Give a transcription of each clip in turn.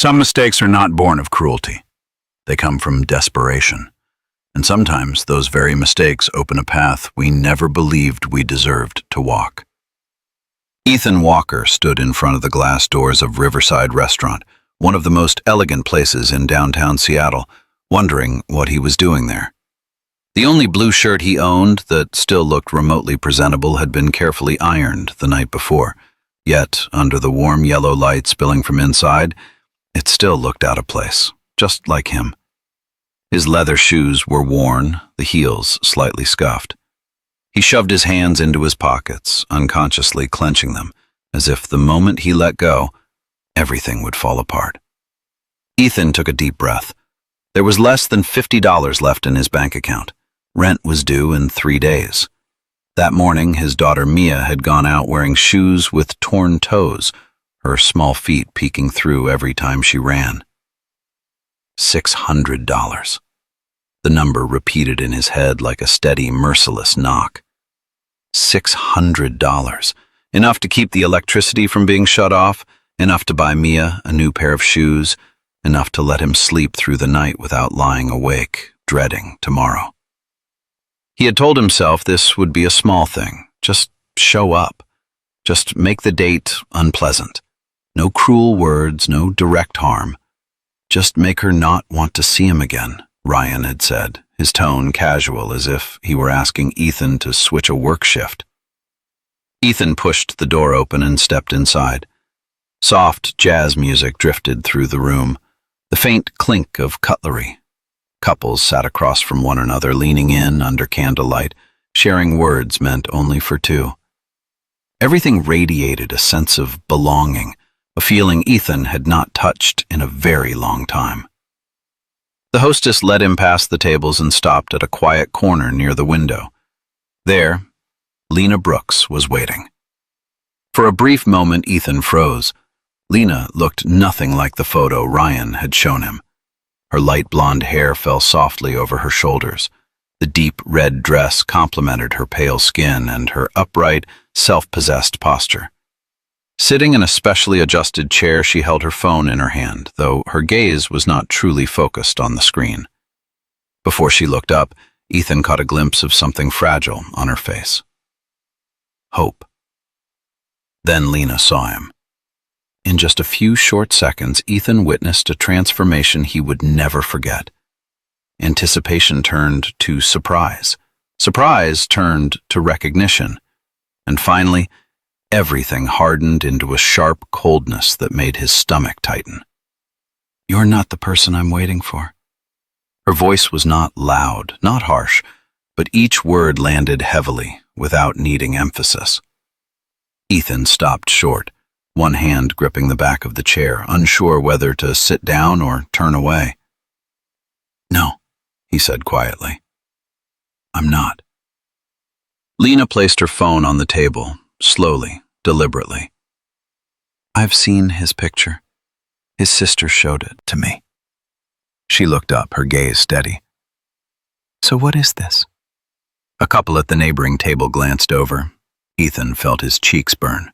Some mistakes are not born of cruelty. They come from desperation. And sometimes those very mistakes open a path we never believed we deserved to walk. Ethan Walker stood in front of the glass doors of Riverside Restaurant, one of the most elegant places in downtown Seattle, wondering what he was doing there. The only blue shirt he owned that still looked remotely presentable had been carefully ironed the night before, yet under the warm yellow light spilling from inside, it still looked out of place, just like him. His leather shoes were worn, the heels slightly scuffed. He shoved his hands into his pockets, unconsciously clenching them, as if the moment he let go, everything would fall apart. Ethan took a deep breath. There was less than $50 left in his bank account. Rent was due in 3 days. That morning, his daughter Mia had gone out wearing shoes with torn toes, her small feet peeking through every time she ran. $600. The number repeated in his head like a steady, merciless knock. $600. Enough to keep the electricity from being shut off, enough to buy Mia a new pair of shoes, enough to let him sleep through the night without lying awake, dreading tomorrow. He had told himself this would be a small thing. Just show up. Just make the date unpleasant. No cruel words, no direct harm. Just make her not want to see him again, Ryan had said, his tone casual as if he were asking Ethan to switch a work shift. Ethan pushed the door open and stepped inside. Soft jazz music drifted through the room, the faint clink of cutlery. Couples sat across from one another, leaning in under candlelight, sharing words meant only for two. Everything radiated a sense of belonging, a feeling Ethan had not touched in a very long time. The hostess led him past the tables and stopped at a quiet corner near the window. There, Lena Brooks was waiting. For a brief moment, Ethan froze. Lena looked nothing like the photo Ryan had shown him. Her light blonde hair fell softly over her shoulders. The deep red dress complemented her pale skin and her upright, self-possessed posture. Sitting in a specially adjusted chair, she held her phone in her hand, though her gaze was not truly focused on the screen. Before she looked up, Ethan caught a glimpse of something fragile on her face. Hope. Then Lena saw him. In just a few short seconds, Ethan witnessed a transformation he would never forget. Anticipation turned to surprise. Surprise turned to recognition. And finally, everything hardened into a sharp coldness that made his stomach tighten. "You're not the person I'm waiting for." Her voice was not loud, not harsh, but each word landed heavily, without needing emphasis. Ethan stopped short, one hand gripping the back of the chair, unsure whether to sit down or turn away. "No," he said quietly. "I'm not." Lena placed her phone on the table, slowly, deliberately. "I've seen his picture. His sister showed it to me." She looked up, her gaze steady. "So what is this?" A couple at the neighboring table glanced over. Ethan felt his cheeks burn.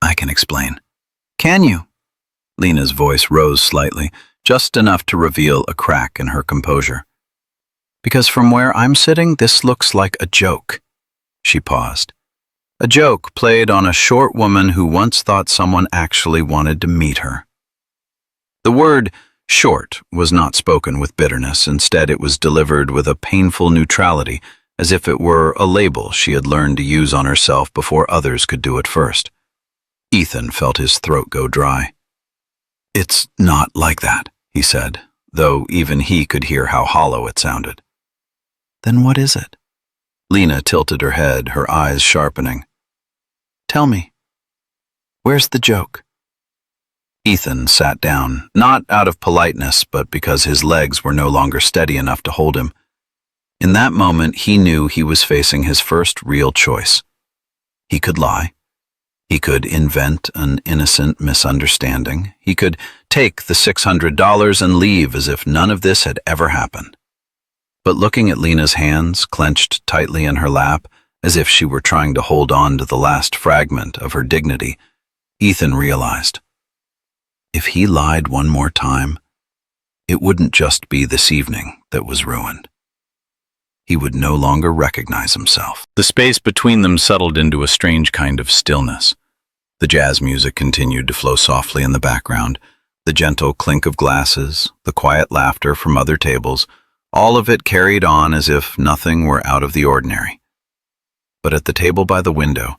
"I can explain." "Can you?" Lena's voice rose slightly, just enough to reveal a crack in her composure. "Because from where I'm sitting, this looks like a joke." She paused. A joke played on a short woman who once thought someone actually wanted to meet her. The word short was not spoken with bitterness. Instead, it was delivered with a painful neutrality, as if it were a label she had learned to use on herself before others could do it first. Ethan felt his throat go dry. "It's not like that," he said, though even he could hear how hollow it sounded. "Then what is it?" Lena tilted her head, her eyes sharpening. "Tell me. Where's the joke?" Ethan sat down, not out of politeness, but because his legs were no longer steady enough to hold him. In that moment, he knew he was facing his first real choice. He could lie. He could invent an innocent misunderstanding. He could take the $600 and leave as if none of this had ever happened. But looking at Lena's hands, clenched tightly in her lap, as if she were trying to hold on to the last fragment of her dignity, Ethan realized If he lied one more time, it wouldn't just be this evening that was ruined. He would no longer recognize himself. The space between them settled into a strange kind of stillness. The jazz music continued to flow softly in the background, the gentle clink of glasses, the quiet laughter from other tables, all of it carried on as if nothing were out of the ordinary. But at the table by the window,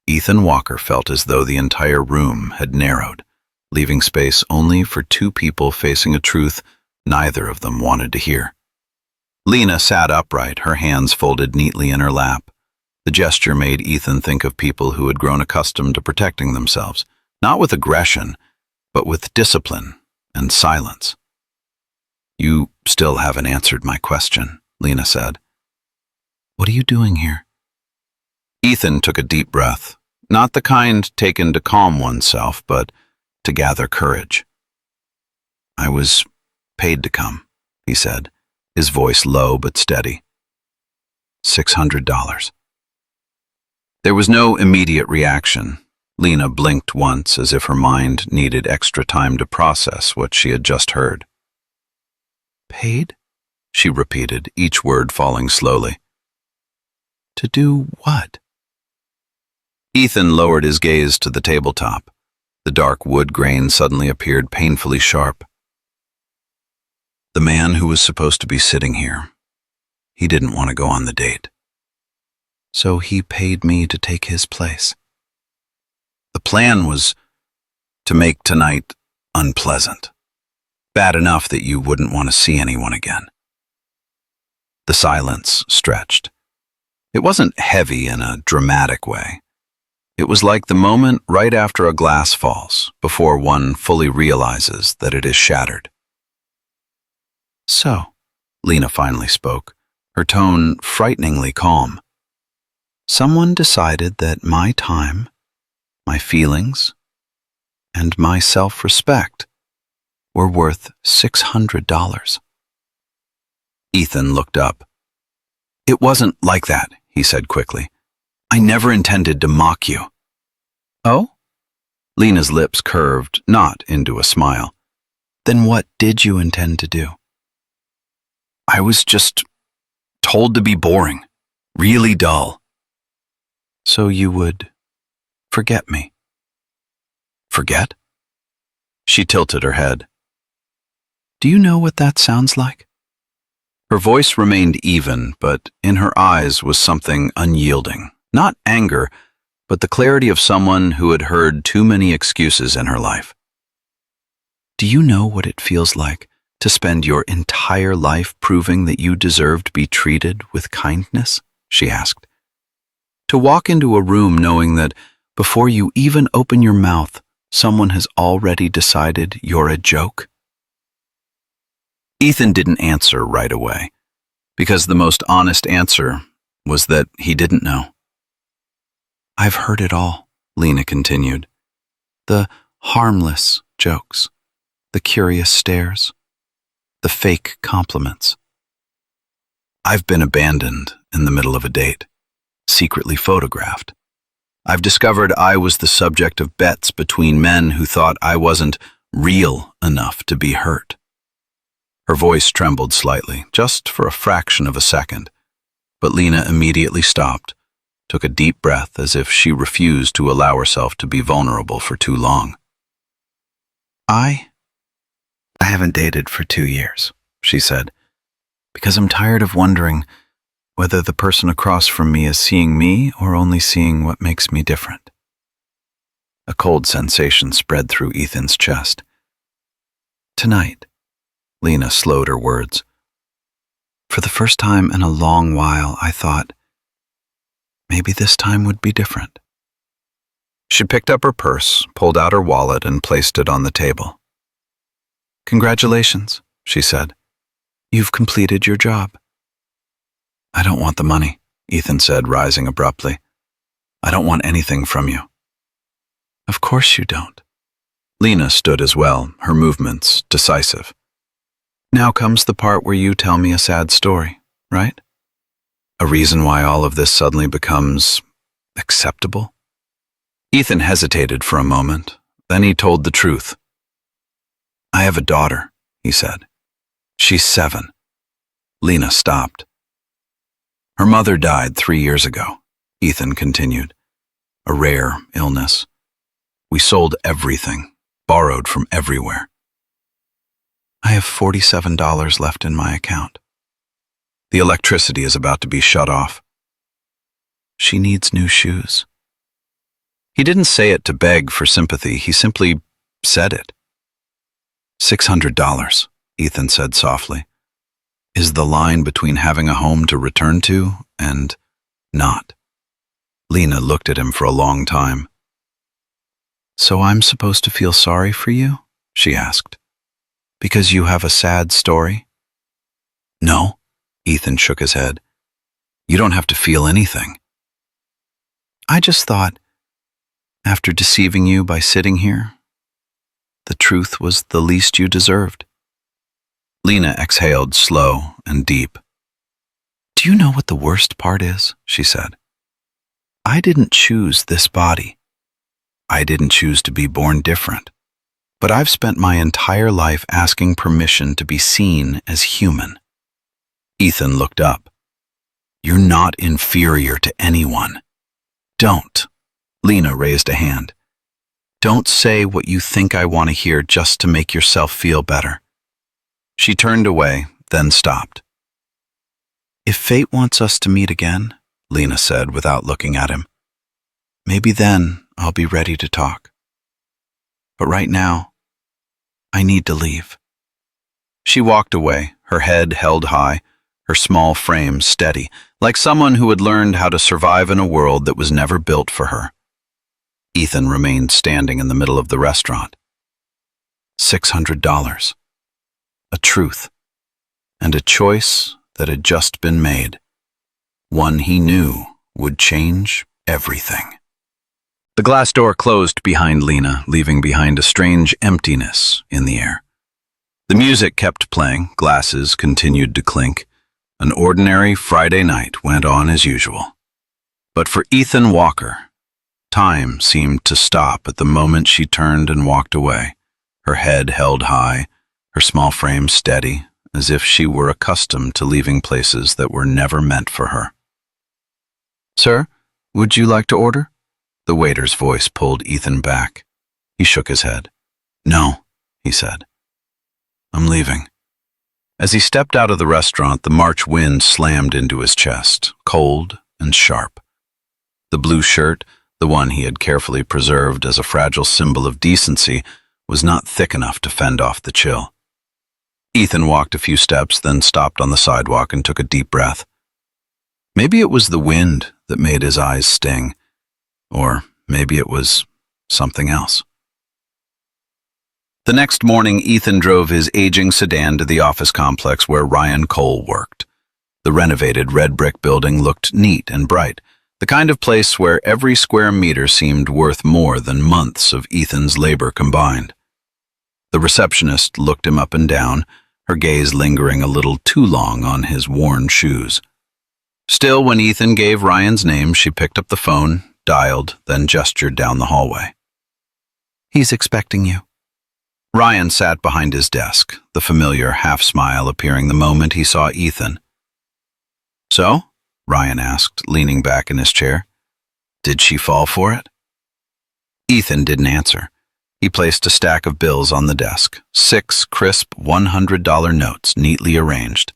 Ethan Walker felt as though the entire room had narrowed, leaving space only for two people facing a truth neither of them wanted to hear. Lena sat upright, her hands folded neatly in her lap. The gesture made Ethan think of people who had grown accustomed to protecting themselves, not with aggression, but with discipline and silence. "You still haven't answered my question," Lena said. "What are you doing here?" Ethan took a deep breath, not the kind taken to calm oneself, but to gather courage. "I was paid to come," he said, his voice low but steady. $600. There was no immediate reaction. Lena blinked once as if her mind needed extra time to process what she had just heard. "Paid?" she repeated, each word falling slowly. "To do what?" Ethan lowered his gaze to the tabletop. The dark wood grain suddenly appeared painfully sharp. "The man who was supposed to be sitting here, he didn't want to go on the date. So he paid me to take his place. The plan was to make tonight unpleasant, bad enough that you wouldn't want to see anyone again." The silence stretched. It wasn't heavy in a dramatic way. It was like the moment right after a glass falls, before one fully realizes that it is shattered. "So," Lena finally spoke, her tone frighteningly calm. "Someone decided that my time, my feelings, and my self-respect were worth $600. Ethan looked up. "It wasn't like that," he said quickly. "I never intended to mock you." "Oh?" Lena's lips curved, not into a smile. "Then what did you intend to do?" "I was just told to be boring, really dull." "So you would forget me?" "Forget?" She tilted her head. "Do you know what that sounds like?" Her voice remained even, but in her eyes was something unyielding. Not anger, but the clarity of someone who had heard too many excuses in her life. "Do you know what it feels like to spend your entire life proving that you deserve to be treated with kindness?" she asked. "To walk into a room knowing that before you even open your mouth, someone has already decided you're a joke?" Ethan didn't answer right away, because the most honest answer was that he didn't know. "I've heard it all," Lena continued. "The harmless jokes, the curious stares, the fake compliments. I've been abandoned in the middle of a date, secretly photographed. I've discovered I was the subject of bets between men who thought I wasn't real enough to be hurt." Her voice trembled slightly, just for a fraction of a second, but Lena immediately stopped, took a deep breath as if she refused to allow herself to be vulnerable for too long. I haven't dated for 2 years, she said, because I'm tired of wondering whether the person across from me is seeing me or only seeing what makes me different." A cold sensation spread through Ethan's chest. "Tonight," Lena slowed her words, "for the first time in a long while, I thought maybe this time would be different." She picked up her purse, pulled out her wallet, and placed it on the table. "Congratulations," she said. "You've completed your job." "I don't want the money," Ethan said, rising abruptly. "I don't want anything from you." "Of course you don't." Lena stood as well, her movements decisive. "Now comes the part where you tell me a sad story, right? A reason why all of this suddenly becomes acceptable?" Ethan hesitated for a moment, then he told the truth. I have a daughter, he said. She's 7. Lena stopped. Her mother died 3 years ago, Ethan continued. A rare illness. We sold everything, borrowed from everywhere. I have $47 left in my account. The electricity is about to be shut off. She needs new shoes. He didn't say it to beg for sympathy, he simply said it. $600, Ethan said softly, is the line between having a home to return to and not. Lena looked at him for a long time. So I'm supposed to feel sorry for you? She asked. Because you have a sad story? No, Ethan shook his head. You don't have to feel anything. I just thought, after deceiving you by sitting here, the truth was the least you deserved. Lena exhaled slow and deep. Do you know what the worst part is? She said. I didn't choose this body. I didn't choose to be born different. But I've spent my entire life asking permission to be seen as human. Ethan looked up. You're not inferior to anyone. Don't. Lena raised a hand. Don't say what you think I want to hear just to make yourself feel better. She turned away, then stopped. If fate wants us to meet again, Lena said without looking at him, maybe then I'll be ready to talk. But right now, I need to leave. She walked away, her head held high, her small frame steady, like someone who had learned how to survive in a world that was never built for her. Ethan remained standing in the middle of the restaurant. $600. A truth, and a choice that had just been made. One he knew would change everything. The glass door closed behind Lena, leaving behind a strange emptiness in the air. The music kept playing, glasses continued to clink. An ordinary Friday night went on as usual. But for Ethan Walker, time seemed to stop at the moment she turned and walked away, her head held high, her small frame steady, as if she were accustomed to leaving places that were never meant for her. Sir, would you like to order? The waiter's voice pulled Ethan back. He shook his head. No, he said. I'm leaving. As he stepped out of the restaurant, the March wind slammed into his chest, cold and sharp. The blue shirt, the one he had carefully preserved as a fragile symbol of decency, was not thick enough to fend off the chill. Ethan walked a few steps, then stopped on the sidewalk and took a deep breath. Maybe it was the wind that made his eyes sting. Or maybe it was something else. The next morning, Ethan drove his aging sedan to the office complex where Ryan Cole worked. The renovated red brick building looked neat and bright, the kind of place where every square meter seemed worth more than months of Ethan's labor combined. The receptionist looked him up and down, her gaze lingering a little too long on his worn shoes. Still, when Ethan gave Ryan's name, she picked up the phone, dialed, then gestured down the hallway. He's expecting you. Ryan sat behind his desk, the familiar half-smile appearing the moment he saw Ethan. So? Ryan asked, leaning back in his chair. Did she fall for it? Ethan didn't answer. He placed a stack of bills on the desk, 6 crisp $100 notes neatly arranged.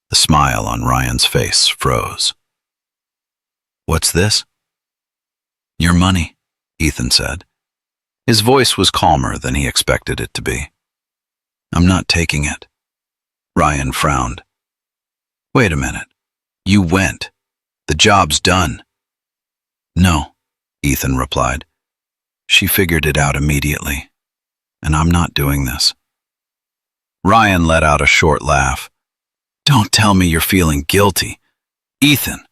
The smile on Ryan's face froze. What's this? Your money, Ethan said. His voice was calmer than he expected it to be. I'm not taking it. Ryan frowned. Wait a minute. You went. The job's done. No, Ethan replied. She figured it out immediately, and I'm not doing this. Ryan let out a short laugh. Don't tell me you're feeling guilty. Ethan,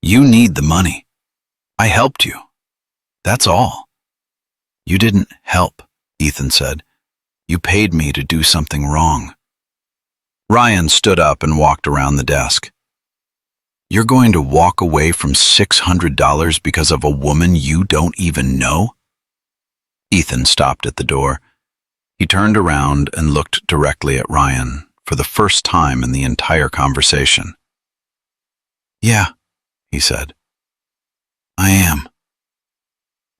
you need the money. I helped you. That's all. You didn't help, Ethan said. You paid me to do something wrong. Ryan stood up and walked around the desk. You're going to walk away from $600 because of a woman you don't even know? Ethan stopped at the door. He turned around and looked directly at Ryan for the first time in the entire conversation. "Yeah," he said. "I am."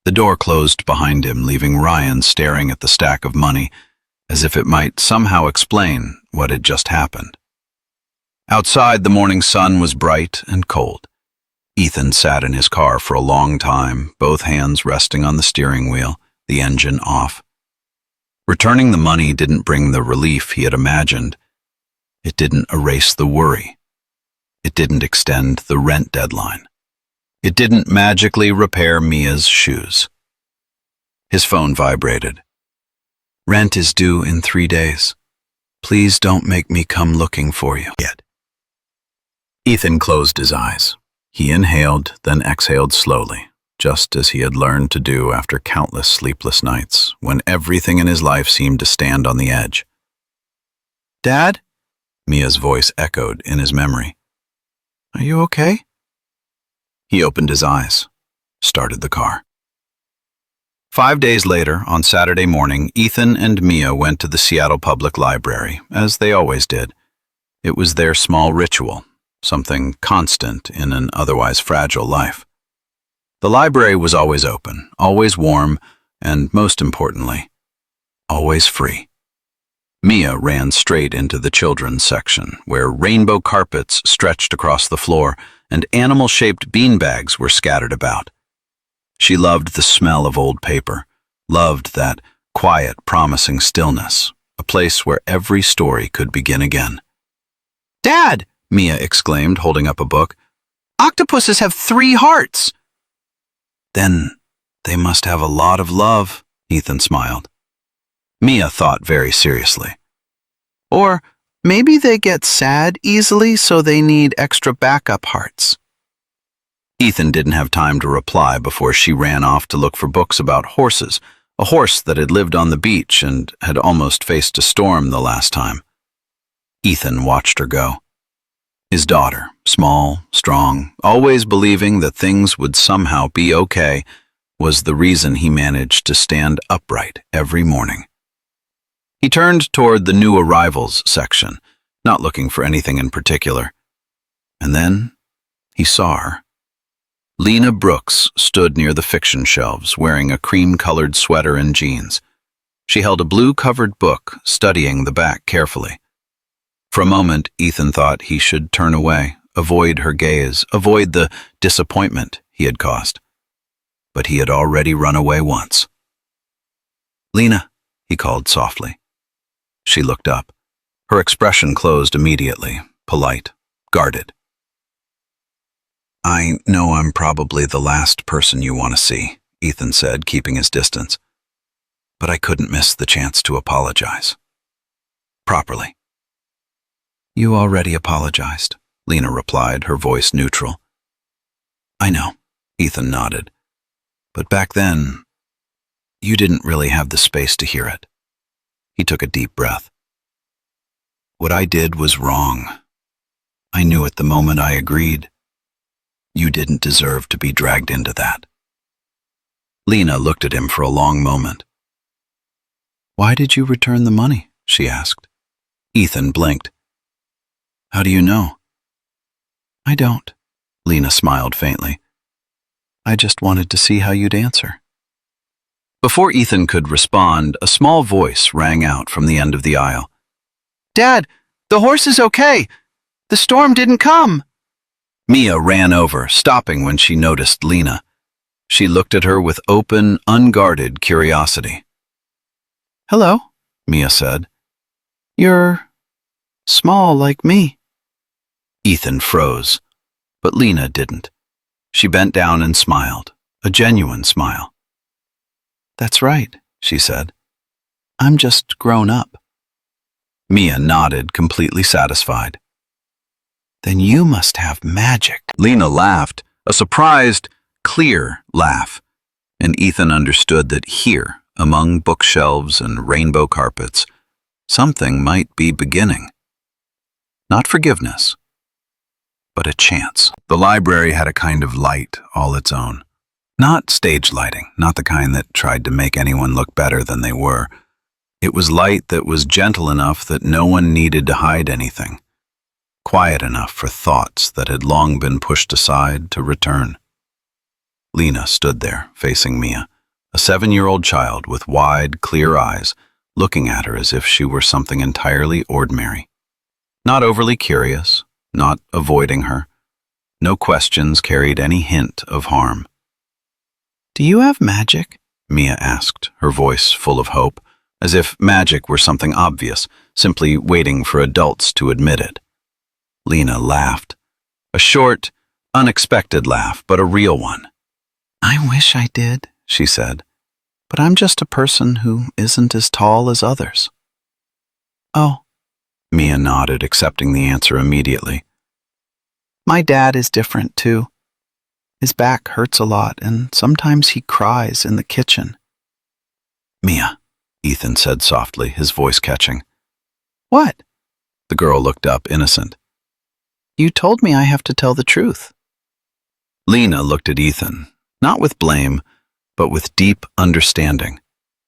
The door closed behind him, leaving Ryan staring at the stack of money as if it might somehow explain what had just happened. Outside, the morning sun was bright and cold. Ethan sat in his car for a long time, both hands resting on the steering wheel, the engine off. Returning the money didn't bring the relief he had imagined. It didn't erase the worry. It didn't extend the rent deadline. It didn't magically repair Mia's shoes. His phone vibrated. "Rent is due in 3 days. Please don't make me come looking for you yet." Ethan closed his eyes. He inhaled, then exhaled slowly, just as he had learned to do after countless sleepless nights, when everything in his life seemed to stand on the edge. "Dad?" Mia's voice echoed in his memory. "Are you okay?" He opened his eyes, started the car. 5 days later, on Saturday morning, Ethan and Mia went to the Seattle Public Library, as they always did. It was their small ritual, something constant in an otherwise fragile life. The library was always open, always warm, and most importantly, always free. Mia ran straight into the children's section, where rainbow carpets stretched across the floor and animal-shaped beanbags were scattered about. She loved the smell of old paper, loved that quiet, promising stillness, a place where every story could begin again. "Dad!" Mia exclaimed, holding up a book. "Octopuses have 3 hearts!" "Then they must have a lot of love," Ethan smiled. Mia thought very seriously. "Or maybe they get sad easily, so they need extra backup hearts." Ethan didn't have time to reply before she ran off to look for books about horses, a horse that had lived on the beach and had almost faced a storm the last time. Ethan watched her go. His daughter, small, strong, always believing that things would somehow be okay, was the reason he managed to stand upright every morning. He turned toward the new arrivals section, not looking for anything in particular. And then he saw her. Lena Brooks stood near the fiction shelves, wearing a cream-colored sweater and jeans. She held a blue-covered book, studying the back carefully. For a moment, Ethan thought he should turn away, avoid her gaze, avoid the disappointment he had caused. But he had already run away once. "Lena," he called softly. She looked up. Her expression closed immediately, polite, guarded. "I know I'm probably the last person you want to see," Ethan said, keeping his distance. "But I couldn't miss the chance to apologize. Properly." "You already apologized," Lena replied, her voice neutral. "I know," Ethan nodded. "But back then, you didn't really have the space to hear it." He took a deep breath. "What I did was wrong. I knew it the moment I agreed. You didn't deserve to be dragged into that." Lena looked at him for a long moment. "Why did you return the money?" she asked. Ethan blinked. "How do you know?" "I don't," Lena smiled faintly. "I just wanted to see how you'd answer." Before Ethan could respond, a small voice rang out from the end of the aisle. "Dad, the horse is okay. The storm didn't come." Mia ran over, stopping when she noticed Lena. She looked at her with open, unguarded curiosity. "Hello," Mia said. "You're small like me." Ethan froze, but Lena didn't. She bent down and smiled, a genuine smile. "That's right," she said. "I'm just grown up." Mia nodded, completely satisfied. "Then you must have magic." Lena laughed, a surprised, clear laugh, and Ethan understood that here, among bookshelves and rainbow carpets, something might be beginning. Not forgiveness, but a chance. The library had a kind of light all its own. Not stage lighting, not the kind that tried to make anyone look better than they were, It was light that was gentle enough that no one needed to hide anything, quiet enough for thoughts that had long been pushed aside to return. Lena stood there, facing Mia, a 7-year-old child with wide, clear eyes, looking at her as if she were something entirely ordinary. Not overly curious, not avoiding her. No questions carried any hint of harm. "Do you have magic?" Mia asked, her voice full of hope, as if magic were something obvious, simply waiting for adults to admit it. Lena laughed. A short, unexpected laugh, but a real one. "I wish I did," she said, "but I'm just a person who isn't as tall as others." "Oh," Mia nodded, accepting the answer immediately. "My dad is different, too. His back hurts a lot, and sometimes he cries in the kitchen." "Mia," Ethan said softly, his voice catching. "What?" The girl looked up, innocent. "You told me I have to tell the truth." Lena looked at Ethan, not with blame, but with deep understanding.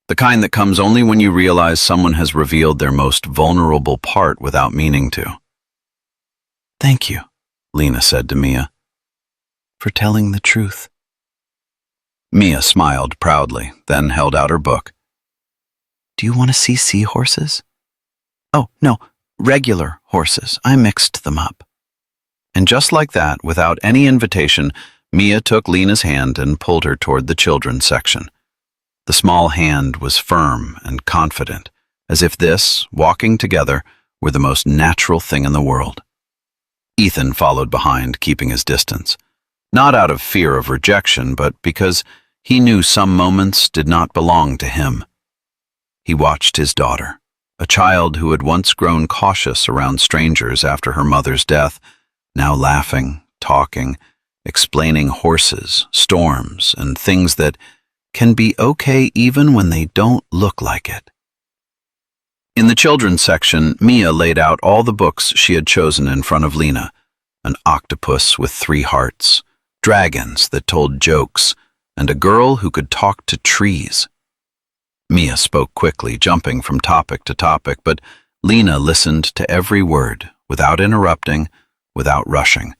The kind that comes only when you realize someone has revealed their most vulnerable part without meaning to. "Thank you," Lena said to Mia, "for telling the truth." Mia smiled proudly, then held out her book. "Do you want to see seahorses?" "Oh, no, regular horses. I mixed them up." And just like that, without any invitation, Mia took Lena's hand and pulled her toward the children's section. The small hand was firm and confident, as if this, walking together, were the most natural thing in the world. Ethan followed behind, keeping his distance, not out of fear of rejection, but because he knew some moments did not belong to him. He watched his daughter, a child who had once grown cautious around strangers after her mother's death, now laughing, talking, explaining horses, storms, and things that can be okay even when they don't look like it. In the children's section, Mia laid out all the books she had chosen in front of Lena: an octopus with 3 hearts, dragons that told jokes, and a girl who could talk to trees. Mia spoke quickly, jumping from topic to topic, but Lena listened to every word, without interrupting, without rushing,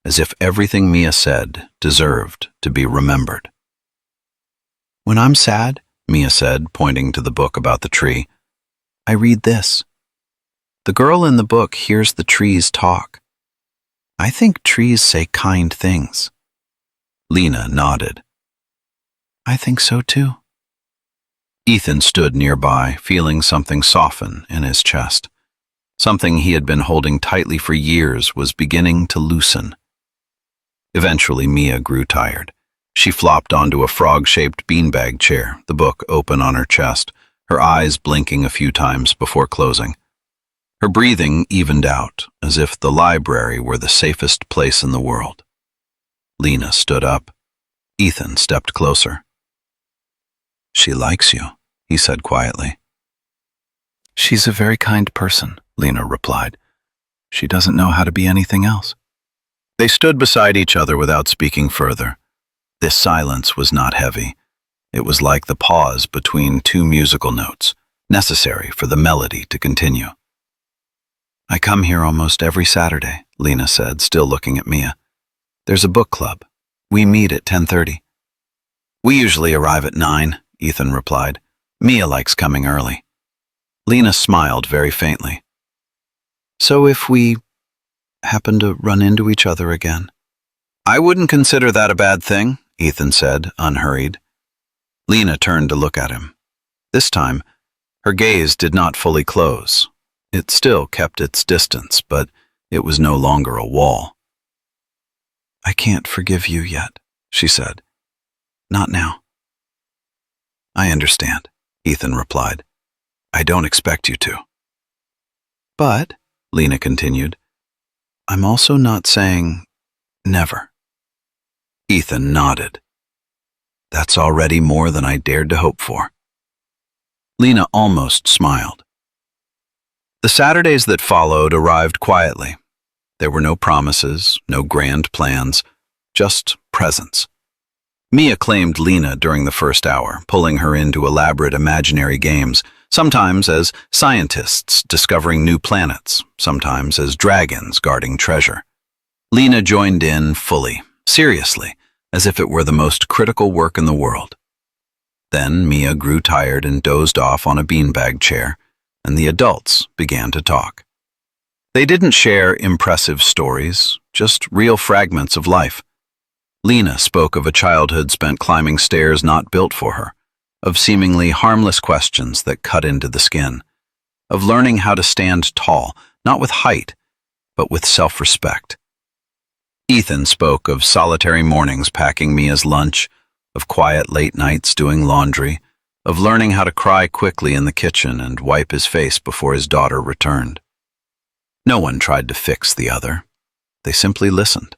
as if everything Mia said deserved to be remembered. "When I'm sad," Mia said, pointing to the book about the tree, "I read this. The girl in the book hears the trees talk. I think trees say kind things." Lena nodded. "I think so too." Ethan stood nearby, feeling something soften in his chest. Something he had been holding tightly for years was beginning to loosen. Eventually, Mia grew tired. She flopped onto a frog-shaped beanbag chair, the book open on her chest, her eyes blinking a few times before closing. Her breathing evened out, as if the library were the safest place in the world. Lena stood up. Ethan stepped closer. "She likes you," he said quietly. "She's a very kind person," Lena replied. "She doesn't know how to be anything else." They stood beside each other without speaking further. This silence was not heavy. It was like the pause between 2 musical notes, necessary for the melody to continue. "I come here almost every Saturday," Lena said, still looking at Mia. "There's a book club. We meet at 10:30. "We usually arrive at 9, Ethan replied. "Mia likes coming early." Lena smiled very faintly. "So if we happen to run into each other again?" "I wouldn't consider that a bad thing," Ethan said, unhurried. Lena turned to look at him. This time, her gaze did not fully close. It still kept its distance, but it was no longer a wall. "I can't forgive you yet," she said. "Not now." "I understand," Ethan replied. "I don't expect you to." "But," Lena continued, "I'm also not saying never." Ethan nodded. "That's already more than I dared to hope for." Lena almost smiled. The Saturdays that followed arrived quietly. There were no promises, no grand plans, just presence. Mia claimed Lena during the first hour, pulling her into elaborate imaginary games, Sometimes as scientists discovering new planets, sometimes as dragons guarding treasure. Lena joined in fully, seriously, as if it were the most critical work in the world. Then Mia grew tired and dozed off on a beanbag chair, and the adults began to talk. They didn't share impressive stories, just real fragments of life. Lena spoke of a childhood spent climbing stairs not built for her, of seemingly harmless questions that cut into the skin, of learning how to stand tall, not with height, but with self-respect. Ethan spoke of solitary mornings packing Mia's lunch, of quiet late nights doing laundry, of learning how to cry quickly in the kitchen and wipe his face before his daughter returned. No one tried to fix the other. They simply listened.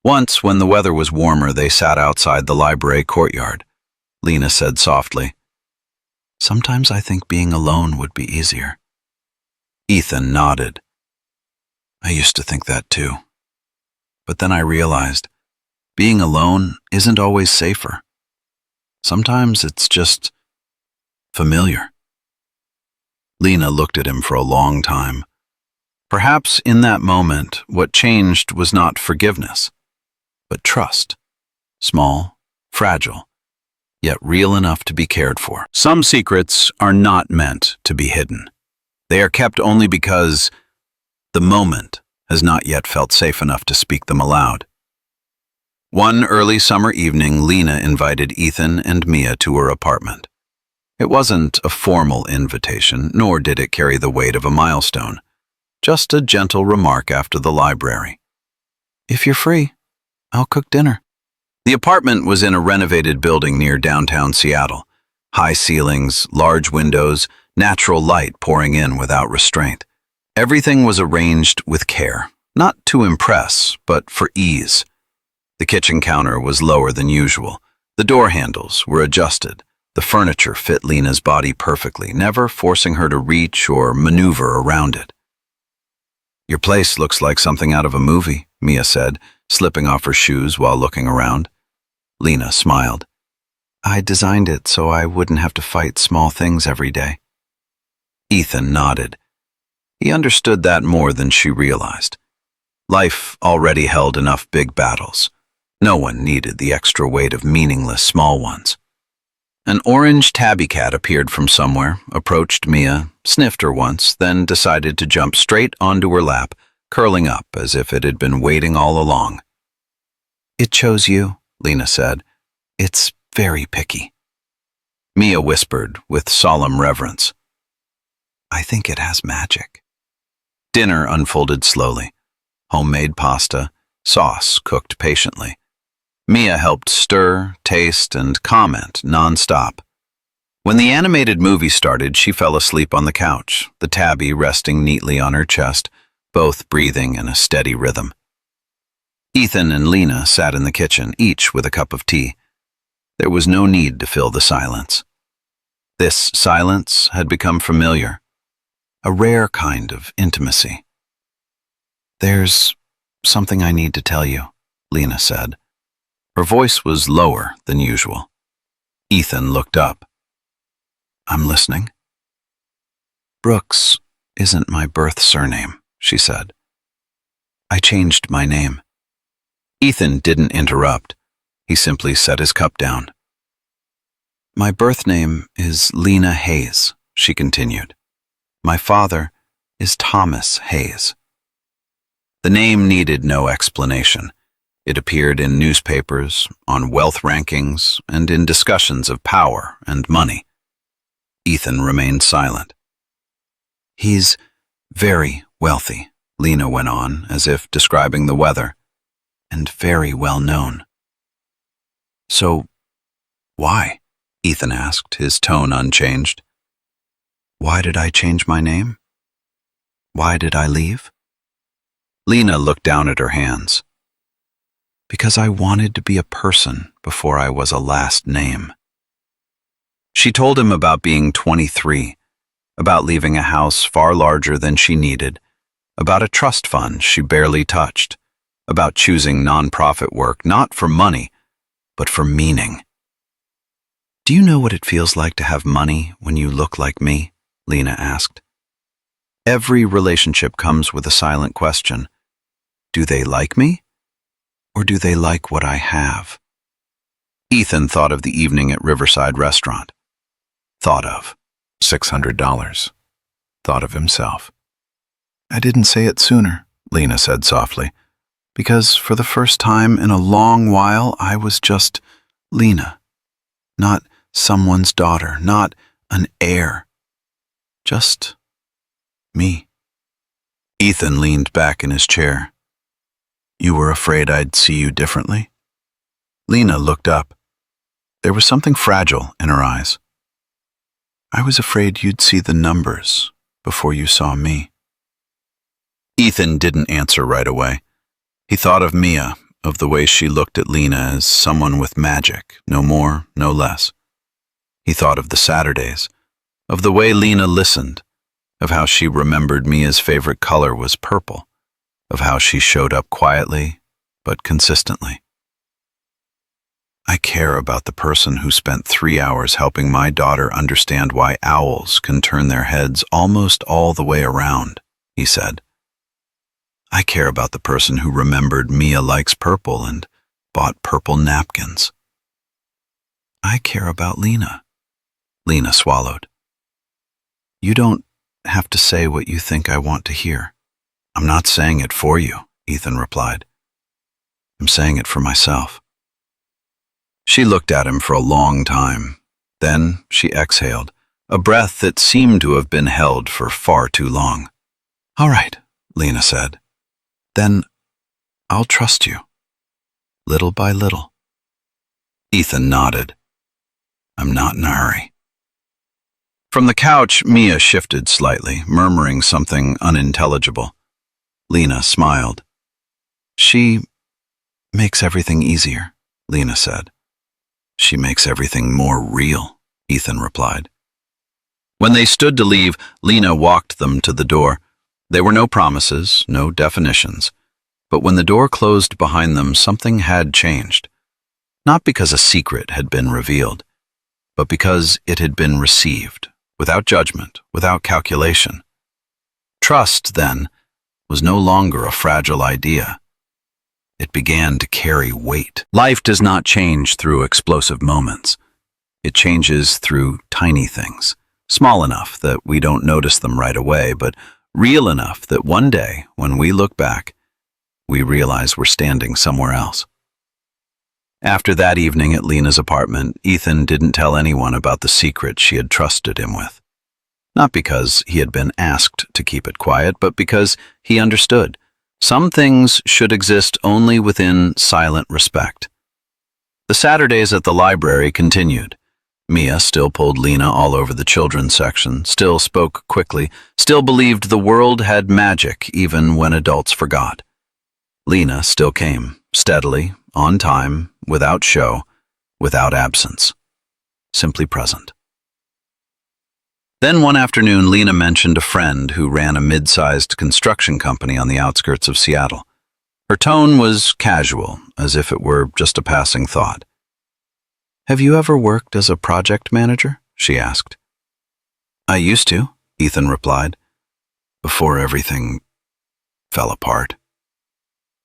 Once, when the weather was warmer, they sat outside the library courtyard. Lena said softly, "Sometimes I think being alone would be easier." Ethan nodded. "I used to think that too. But then I realized, being alone isn't always safer. Sometimes it's just familiar." Lena looked at him for a long time. Perhaps in that moment, what changed was not forgiveness, but trust. Small, fragile, yet real enough to be cared for. Some secrets are not meant to be hidden. They are kept only because the moment has not yet felt safe enough to speak them aloud. One early summer evening, Lena invited Ethan and Mia to her apartment. It wasn't a formal invitation, nor did it carry the weight of a milestone. Just a gentle remark after the library. "If you're free, I'll cook dinner." The apartment was in a renovated building near downtown Seattle. High ceilings, large windows, natural light pouring in without restraint. Everything was arranged with care, not to impress, but for ease. The kitchen counter was lower than usual. The door handles were adjusted. The furniture fit Lena's body perfectly, never forcing her to reach or maneuver around it. "Your place looks like something out of a movie," Mia said, slipping off her shoes while looking around. Lena smiled. "I designed it so I wouldn't have to fight small things every day." Ethan nodded. He understood that more than she realized. Life already held enough big battles. No one needed the extra weight of meaningless small ones. An orange tabby cat appeared from somewhere, approached Mia, sniffed her once, then decided to jump straight onto her lap, curling up as if it had been waiting all along. "It chose you," Lena said. "It's very picky." Mia whispered with solemn reverence, "I think it has magic." Dinner unfolded slowly. Homemade pasta, sauce cooked patiently. Mia helped stir, taste, and comment non-stop. When the animated movie started, she fell asleep on the couch, the tabby resting neatly on her chest, both breathing in a steady rhythm. Ethan and Lena sat in the kitchen, each with a cup of tea. There was no need to fill the silence. This silence had become familiar, a rare kind of intimacy. "There's something I need to tell you," Lena said. Her voice was lower than usual. Ethan looked up. "I'm listening." "Brooks isn't my birth surname," she said. "I changed my name." Ethan didn't interrupt. He simply set his cup down. "My birth name is Lena Hayes," she continued. "My father is Thomas Hayes." The name needed no explanation. It appeared in newspapers, on wealth rankings, and in discussions of power and money. Ethan remained silent. "He's very wealthy," Lena went on, as if describing the weather, "and very well known." "So, why?" Ethan asked, his tone unchanged. "Why did I change my name? Why did I leave?" Lena looked down at her hands. "Because I wanted to be a person before I was a last name." She told him about being 23, about leaving a house far larger than she needed, about a trust fund she barely touched, about choosing nonprofit work not for money, but for meaning. Do you know what it feels like to have money when you look like me? Lena asked. Every relationship comes with a silent question. Do they like me? Or do they like what I have? Ethan thought of the evening at Riverside Restaurant. Thought of $600. Thought of himself. I didn't say it sooner, Lena said softly, because for the first time in a long while I was just Lena. Not someone's daughter, not an heir. Just me. Ethan leaned back in his chair. You were afraid I'd see you differently? Lena looked up. There was something fragile in her eyes. I was afraid you'd see the numbers before you saw me. Ethan didn't answer right away. He thought of Mia, of the way she looked at Lena as someone with magic, no more, no less. He thought of the Saturdays, of the way Lena listened, of how she remembered Mia's favorite color was purple, of how she showed up quietly, but consistently. I care about the person who spent 3 hours helping my daughter understand why owls can turn their heads almost all the way around, he said. I care about the person who remembered Mia likes purple and bought purple napkins. I care about Lena. Lena swallowed. You don't have to say what you think I want to hear. I'm not saying it for you, Ethan replied. I'm saying it for myself. She looked at him for a long time. Then she exhaled, a breath that seemed to have been held for far too long. All right, Lena said. Then I'll trust you, little by little. Ethan nodded. I'm not in a hurry. From the couch, Mia shifted slightly, murmuring something unintelligible. Lena smiled. She makes everything easier, Lena said. She makes everything more real, Ethan replied. When they stood to leave, Lena walked them to the door. There were no promises, no definitions. But when the door closed behind them, something had changed. Not because a secret had been revealed, but because it had been received, without judgment, without calculation. Trust, then, was no longer a fragile idea. It began to carry weight. Life does not change through explosive moments. It changes through tiny things, small enough that we don't notice them right away, but real enough that one day, when we look back, we realize we're standing somewhere else. After that evening at Lena's apartment, Ethan didn't tell anyone about the secret she had trusted him with. Not because he had been asked to keep it quiet, but because he understood. Some things should exist only within silent respect. The Saturdays at the library continued. Mia still pulled Lena all over the children's section, still spoke quickly, still believed the world had magic even when adults forgot. Lena still came, steadily, on time, without show, without absence, simply present. Then one afternoon, Lena mentioned a friend who ran a mid-sized construction company on the outskirts of Seattle. Her tone was casual, as if it were just a passing thought. Have you ever worked as a project manager? She asked. I used to, Ethan replied, before everything fell apart.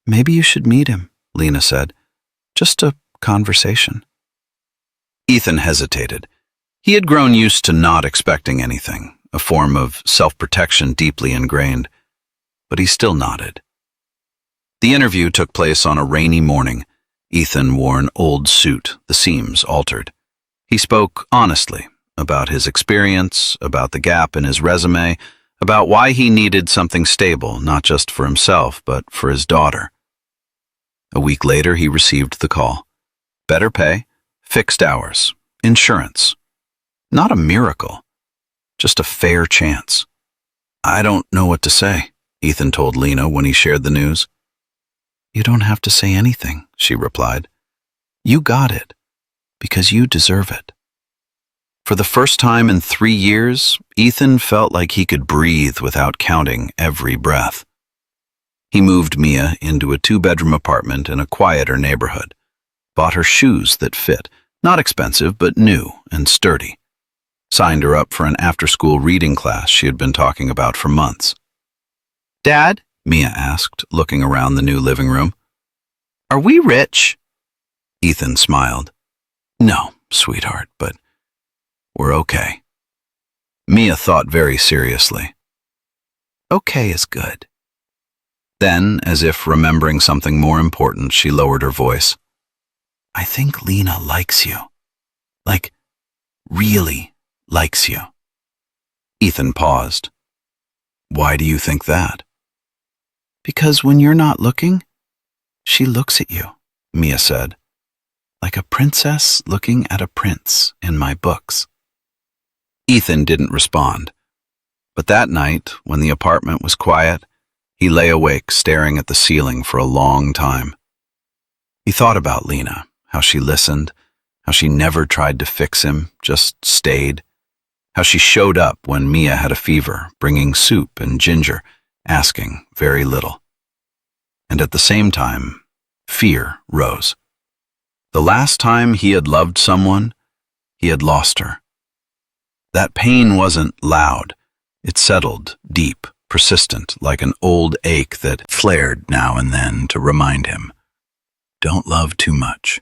Maybe you should meet him, Lena said. Just a conversation. Ethan hesitated. He had grown used to not expecting anything, a form of self-protection deeply ingrained, but he still nodded. The interview took place on a rainy morning. Ethan wore an old suit, the seams altered. He spoke honestly about his experience, about the gap in his resume, about why he needed something stable, not just for himself, but for his daughter. A week later, he received the call. Better pay, fixed hours, insurance. Not a miracle, just a fair chance. I don't know what to say, Ethan told Lena when he shared the news. You don't have to say anything, she replied. You got it, because you deserve it. For the first time in 3 years, Ethan felt like he could breathe without counting every breath. He moved Mia into a 2-bedroom apartment in a quieter neighborhood, bought her shoes that fit, Not expensive, but new and sturdy. Signed her up for an after-school reading class she had been talking about for months. "Dad," Mia asked, looking around the new living room, "are we rich?" Ethan smiled. "No, sweetheart, but we're okay." Mia thought very seriously. "Okay is good." Then, as if remembering something more important, she lowered her voice. "I think Lena likes you. Like, really likes you." Ethan paused. "Why do you think that?" "Because when you're not looking, she looks at you," Mia said. "Like a princess looking at a prince in my books." Ethan didn't respond. But that night, when the apartment was quiet, he lay awake staring at the ceiling for a long time. He thought about Lena, how she listened, how she never tried to fix him, just stayed, how she showed up when Mia had a fever, bringing soup and ginger, asking very little. And at the same time, fear rose. The last time he had loved someone, he had lost her. That pain wasn't loud. It settled, deep, persistent, like an old ache that flared now and then to remind him. Don't love too much.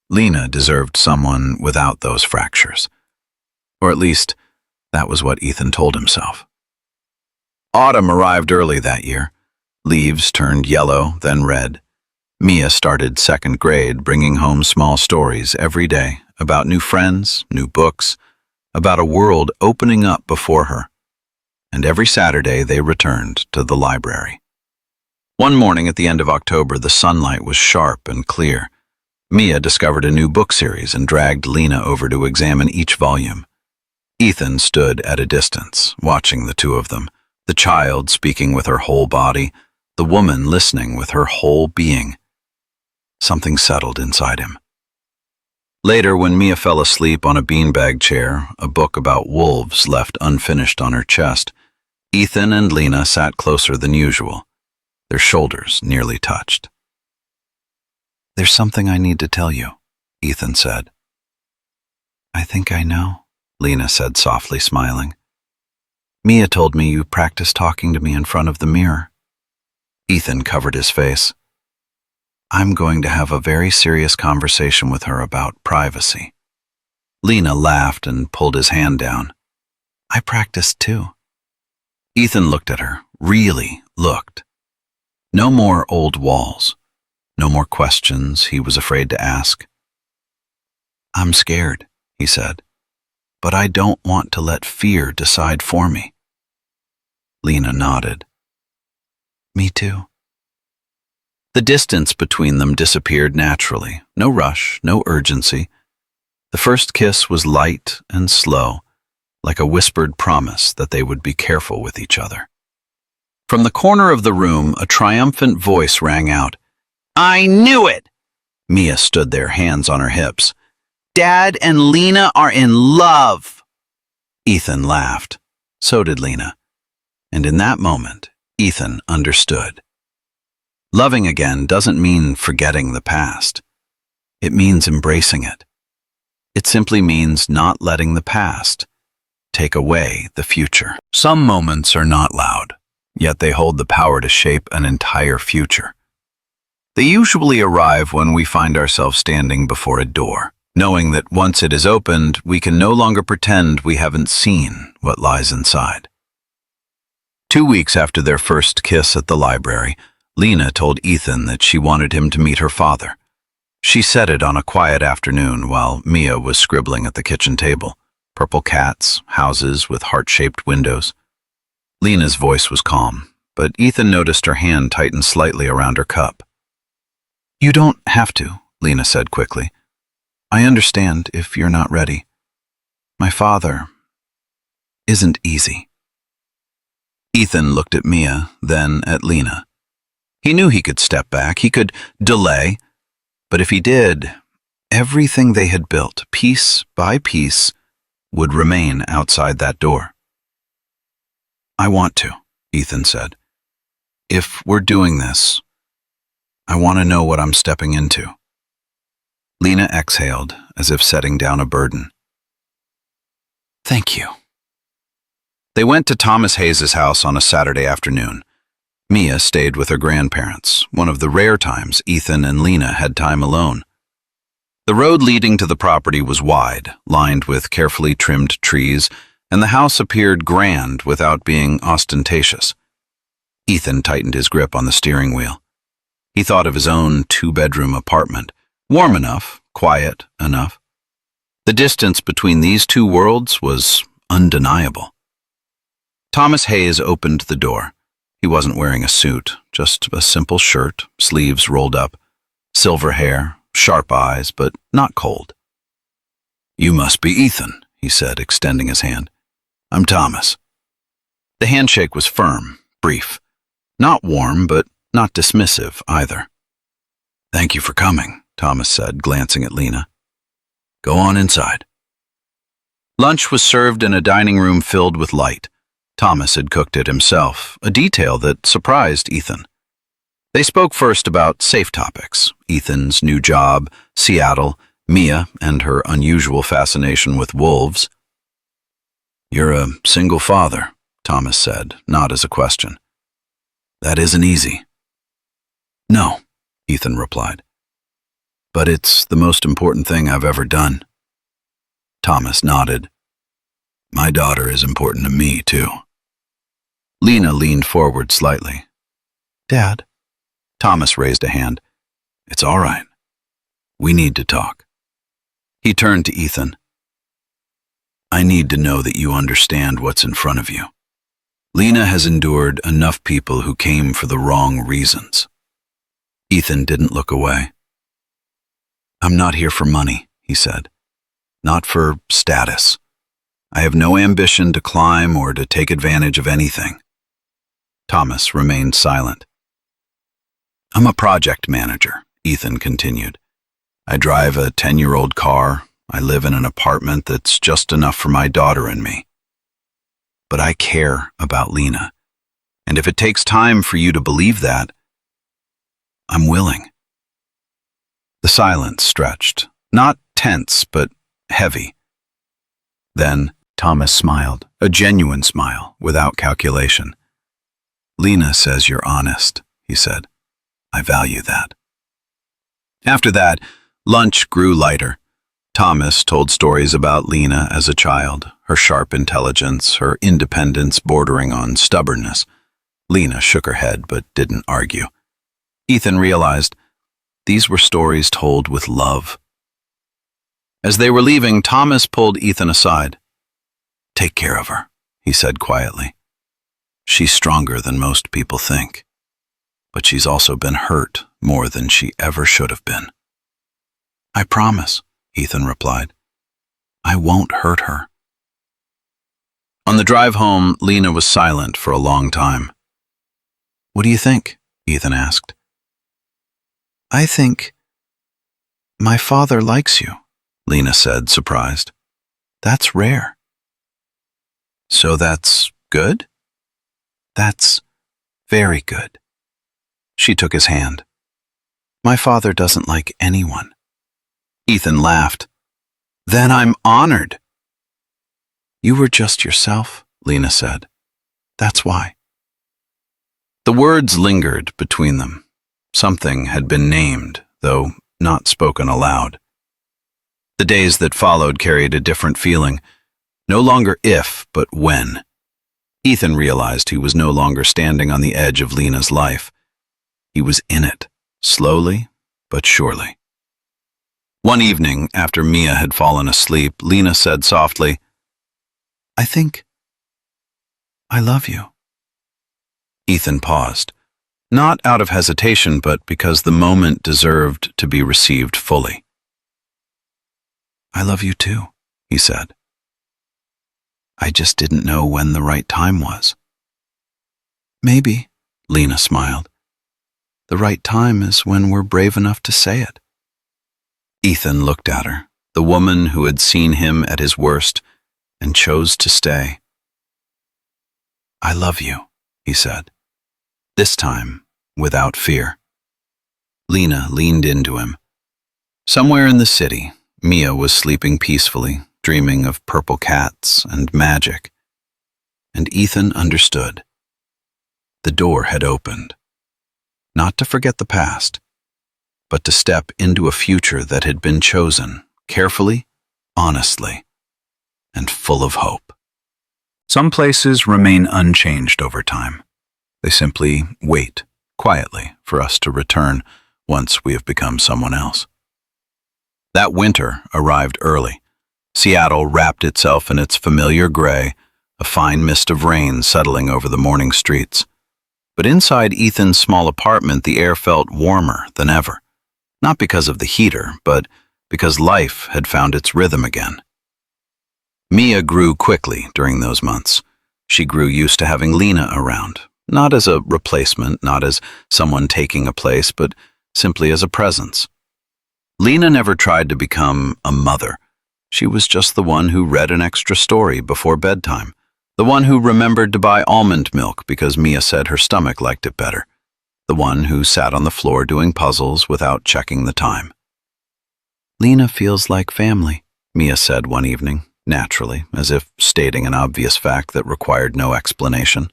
Lena deserved someone without those fractures. Or at least, that was what Ethan told himself. Autumn arrived early that year. Leaves turned yellow, then red. Mia started second grade, bringing home small stories every day about new friends, new books, about a world opening up before her. And every Saturday they returned to the library. One morning at the end of October, the sunlight was sharp and clear. Mia discovered a new book series and dragged Lena over to examine each volume. Ethan stood at a distance, watching the two of them, the child speaking with her whole body, the woman listening with her whole being. Something settled inside him. Later, when Mia fell asleep on a beanbag chair, a book about wolves left unfinished on her chest, Ethan and Lena sat closer than usual. Their shoulders nearly touched. "There's something I need to tell you," Ethan said. "I think I know," Lena said softly, smiling. "Mia told me you practice talking to me in front of the mirror." Ethan covered his face. "I'm going to have a very serious conversation with her about privacy." Lena laughed and pulled his hand down. "I practiced too." Ethan looked at her, really looked. No more old walls. No more questions he was afraid to ask. "I'm scared," he said, "but I don't want to let fear decide for me." Lena nodded. "Me too." The distance between them disappeared naturally. No rush, no urgency. The first kiss was light and slow, like a whispered promise that they would be careful with each other. From the corner of the room, a triumphant voice rang out. "I knew it!" Mia stood there, hands on her hips. "Dad and Lena are in love!" Ethan laughed. So did Lena. And in that moment, Ethan understood. Loving again doesn't mean forgetting the past. It means embracing it. It simply means not letting the past take away the future. Some moments are not loud, yet they hold the power to shape an entire future. They usually arrive when we find ourselves standing before a door, knowing that once it is opened, we can no longer pretend we haven't seen what lies inside. 2 weeks after their first kiss at the library, Lena told Ethan that she wanted him to meet her father. She said it on a quiet afternoon while Mia was scribbling at the kitchen table. Purple cats, houses with heart-shaped windows. Lena's voice was calm, but Ethan noticed her hand tighten slightly around her cup. "You don't have to," Lena said quickly. "I understand if you're not ready. My father isn't easy." Ethan looked at Mia, then at Lena. He knew he could step back, he could delay, but if he did, everything they had built, piece by piece, would remain outside that door. "I want to," Ethan said. "If we're doing this, I want to know what I'm stepping into." Lena exhaled, as if setting down a burden. "Thank you." They went to Thomas Hayes's house on a Saturday afternoon. Mia stayed with her grandparents, one of the rare times Ethan and Lena had time alone. The road leading to the property was wide, lined with carefully trimmed trees, and the house appeared grand without being ostentatious. Ethan tightened his grip on the steering wheel. He thought of his own two-bedroom apartment, warm enough, quiet enough. The distance between these two worlds was undeniable. Thomas Hayes opened the door. He wasn't wearing a suit, just a simple shirt, sleeves rolled up, silver hair, sharp eyes, but not cold. "You must be Ethan," he said, extending his hand. "I'm Thomas." The handshake was firm, brief. Not warm, but not dismissive either. "Thank you for coming," Thomas said, glancing at Lena. "Go on inside." Lunch was served in a dining room filled with light. Thomas had cooked it himself, a detail that surprised Ethan. They spoke first about safe topics: Ethan's new job, Seattle, Mia, and her unusual fascination with wolves. "You're a single father," Thomas said, not as a question. "That isn't easy." "No," Ethan replied. "But it's the most important thing I've ever done." Thomas nodded. "My daughter is important to me, too." Lena leaned forward slightly. "Dad?" Thomas raised a hand. "It's all right. We need to talk." He turned to Ethan. "I need to know that you understand what's in front of you. Lena has endured enough people who came for the wrong reasons." Ethan didn't look away. "I'm not here for money," he said. "Not for status. I have no ambition to climb or to take advantage of anything." Thomas remained silent. "I'm a project manager," Ethan continued. "I drive a 10-year-old car. I live in an apartment that's just enough for my daughter and me. But I care about Lena, and if it takes time for you to believe that, I'm willing." The silence stretched, not tense, but heavy. Then Thomas smiled, a genuine smile, without calculation. "Lena says you're honest," he said. "I value that." After that, lunch grew lighter. Thomas told stories about Lena as a child, her sharp intelligence, her independence bordering on stubbornness. Lena shook her head but didn't argue. Ethan realized these were stories told with love. As they were leaving, Thomas pulled Ethan aside. "Take care of her," he said quietly. "She's stronger than most people think, but she's also been hurt more than she ever should have been." "I promise," Ethan replied. "I won't hurt her." On the drive home, Lena was silent for a long time. "What do you think?" Ethan asked. "I think my father likes you," Lena said, surprised. "That's rare." "So that's good?" "That's very good." She took his hand. "My father doesn't like anyone." Ethan laughed. "Then I'm honored." "You were just yourself," Lena said. "That's why." The words lingered between them. Something had been named, though not spoken aloud. The days that followed carried a different feeling. No longer if, but when. Ethan realized he was no longer standing on the edge of Lena's life. He was in it, slowly but surely. One evening, after Mia had fallen asleep, Lena said softly, "I think I love you." Ethan paused, not out of hesitation, but because the moment deserved to be received fully. "I love you too," he said. "I just didn't know when the right time was." "Maybe," Lena smiled. "The right time is when we're brave enough to say it." Ethan looked at her, the woman who had seen him at his worst and chose to stay. "I love you," he said, this time without fear. Lena leaned into him. Somewhere in the city, Mia was sleeping peacefully, dreaming of purple cats and magic. And Ethan understood. The door had opened. Not to forget the past, but to step into a future that had been chosen carefully, honestly, and full of hope. Some places remain unchanged over time. They simply wait quietly for us to return once we have become someone else. That winter arrived early. Seattle wrapped itself in its familiar gray, a fine mist of rain settling over the morning streets. But inside Ethan's small apartment, the air felt warmer than ever. Not because of the heater, but because life had found its rhythm again. Mia grew quickly during those months. She grew used to having Lena around, not as a replacement, not as someone taking a place, but simply as a presence. Lena never tried to become a mother. She was just the one who read an extra story before bedtime, the one who remembered to buy almond milk because Mia said her stomach liked it better, the one who sat on the floor doing puzzles without checking the time. "Lena feels like family," Mia said one evening, naturally, as if stating an obvious fact that required no explanation.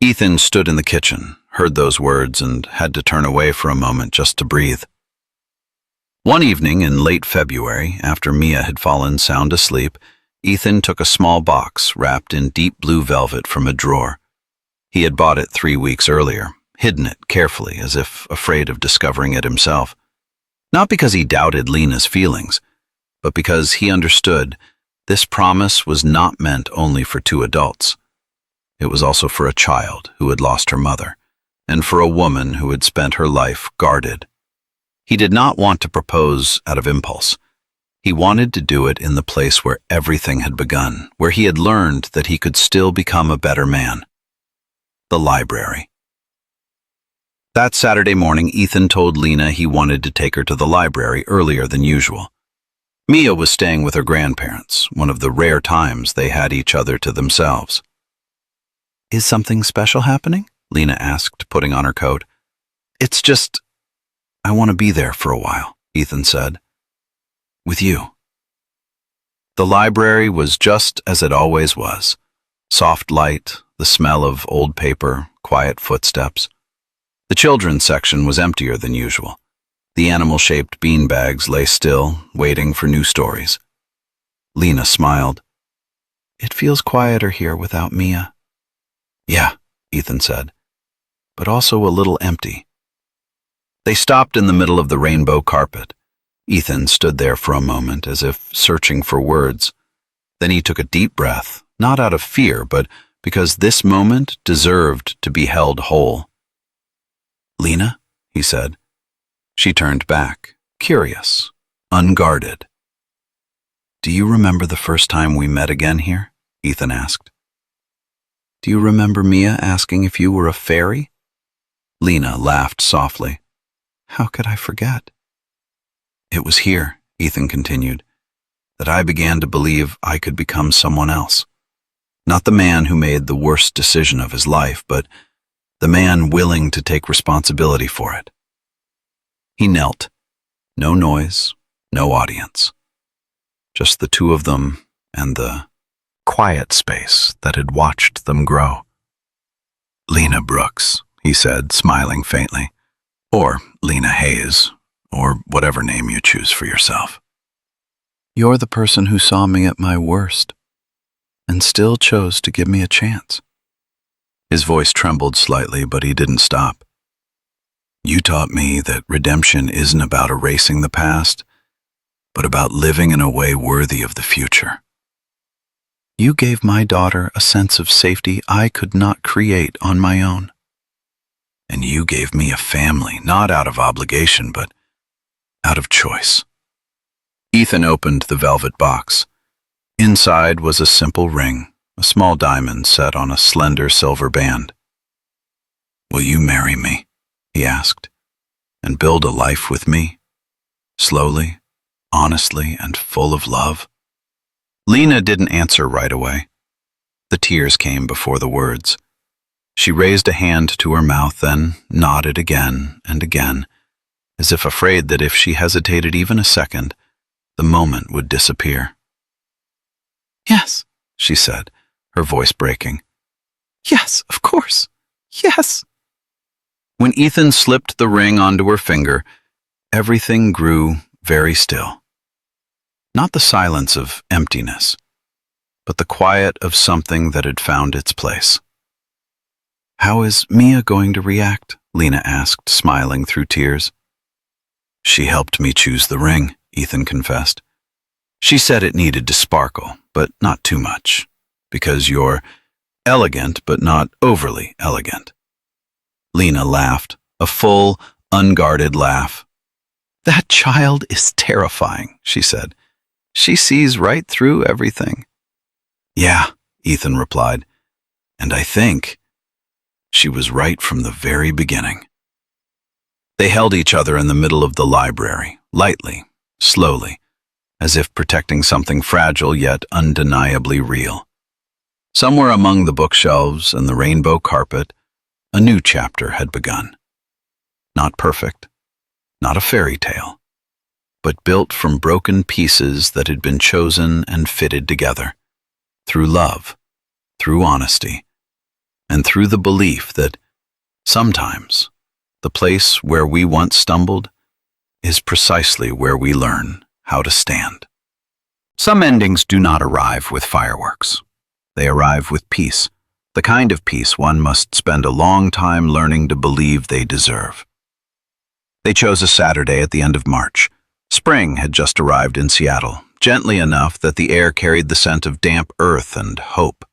Ethan stood in the kitchen, heard those words, and had to turn away for a moment just to breathe. One evening in late February, after Mia had fallen sound asleep, Ethan took a small box wrapped in deep blue velvet from a drawer. He had bought it 3 weeks earlier, hidden it carefully as if afraid of discovering it himself. Not because he doubted Lena's feelings, but because he understood this promise was not meant only for 2 adults. It was also for a child who had lost her mother, and for a woman who had spent her life guarded. He did not want to propose out of impulse. He wanted to do it in the place where everything had begun, where he had learned that he could still become a better man. The library. That Saturday morning, Ethan told Lena he wanted to take her to the library earlier than usual. Mia was staying with her grandparents, one of the rare times they had each other to themselves. "Is something special happening?" Lena asked, putting on her coat. "It's just, I want to be there for a while," Ethan said. "With you." The library was just as it always was. Soft light, the smell of old paper, quiet footsteps. The children's section was emptier than usual. The animal-shaped beanbags lay still, waiting for new stories. Lena smiled. "It feels quieter here without Mia." "Yeah," Ethan said, "but also a little empty." They stopped in the middle of the rainbow carpet. Ethan stood there for a moment as if searching for words. Then he took a deep breath, not out of fear, but because this moment deserved to be held whole. "Lena?" he said. She turned back, curious, unguarded. "Do you remember the first time we met again here?" Ethan asked. "Do you remember Mia asking if you were a fairy?" Lena laughed softly. "How could I forget?" "It was here," Ethan continued, "that I began to believe I could become someone else. Not the man who made the worst decision of his life, but the man willing to take responsibility for it." He knelt. No noise, no audience. Just the 2 of them and the quiet space that had watched them grow. "Lena Brooks," he said, smiling faintly. "Or Lena Hayes, or whatever name you choose for yourself. You're the person who saw me at my worst, and still chose to give me a chance." His voice trembled slightly, but he didn't stop. "You taught me that redemption isn't about erasing the past, but about living in a way worthy of the future. You gave my daughter a sense of safety I could not create on my own. And you gave me a family, not out of obligation, but out of choice." Ethan opened the velvet box. Inside was a simple ring, a small diamond set on a slender silver band. "Will you marry me?" he asked, "and build a life with me, slowly, honestly, and full of love?" Lena didn't answer right away. The tears came before the words. She raised a hand to her mouth, then nodded again and again, as if afraid that if she hesitated even a second, the moment would disappear. Yes, She said, her voice breaking. yes, of course. Yes. When Ethan slipped the ring onto her finger, everything grew very still. Not the silence of emptiness, but the quiet of something that had found its place. How is Mia going to react? Lena asked, smiling through tears. She helped me choose the ring, Ethan confessed. She said it needed to sparkle, but not too much, because you're elegant, but not overly elegant. Lena laughed, a full, unguarded laugh. That child is terrifying, she said. She sees right through everything. Yeah, Ethan replied, and I think she was right from the very beginning. They held each other in the middle of the library, lightly, slowly, as if protecting something fragile yet undeniably real. Somewhere among the bookshelves and the rainbow carpet, a new chapter had begun. Not perfect, not a fairy tale, but built from broken pieces that had been chosen and fitted together, through love, through honesty, and through the belief that sometimes the place where we once stumbled is precisely where we learn how to stand. Some endings do not arrive with fireworks. They arrive with peace, the kind of peace one must spend a long time learning to believe they deserve. They chose a Saturday at the end of March. Spring had just arrived in Seattle, gently enough that the air carried the scent of damp earth and hope.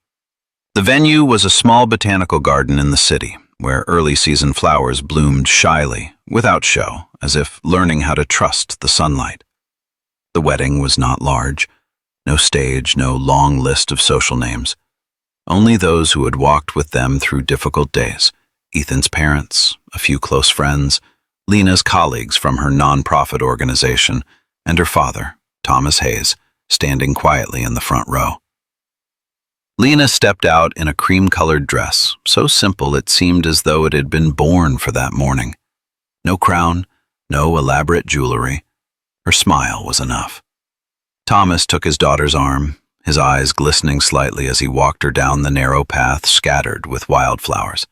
The venue was a small botanical garden in the city, where early-season flowers bloomed shyly, without show, as if learning how to trust the sunlight. The wedding was not large. No stage, no long list of social names. Only those who had walked with them through difficult days. Ethan's parents, a few close friends, Lena's colleagues from her nonprofit organization, and her father, Thomas Hayes, standing quietly in the front row. Lena stepped out in a cream-colored dress, so simple it seemed as though it had been born for that morning. No crown, no elaborate jewelry. Her smile was enough. Thomas took his daughter's arm, his eyes glistening slightly as he walked her down the narrow path scattered with wildflowers.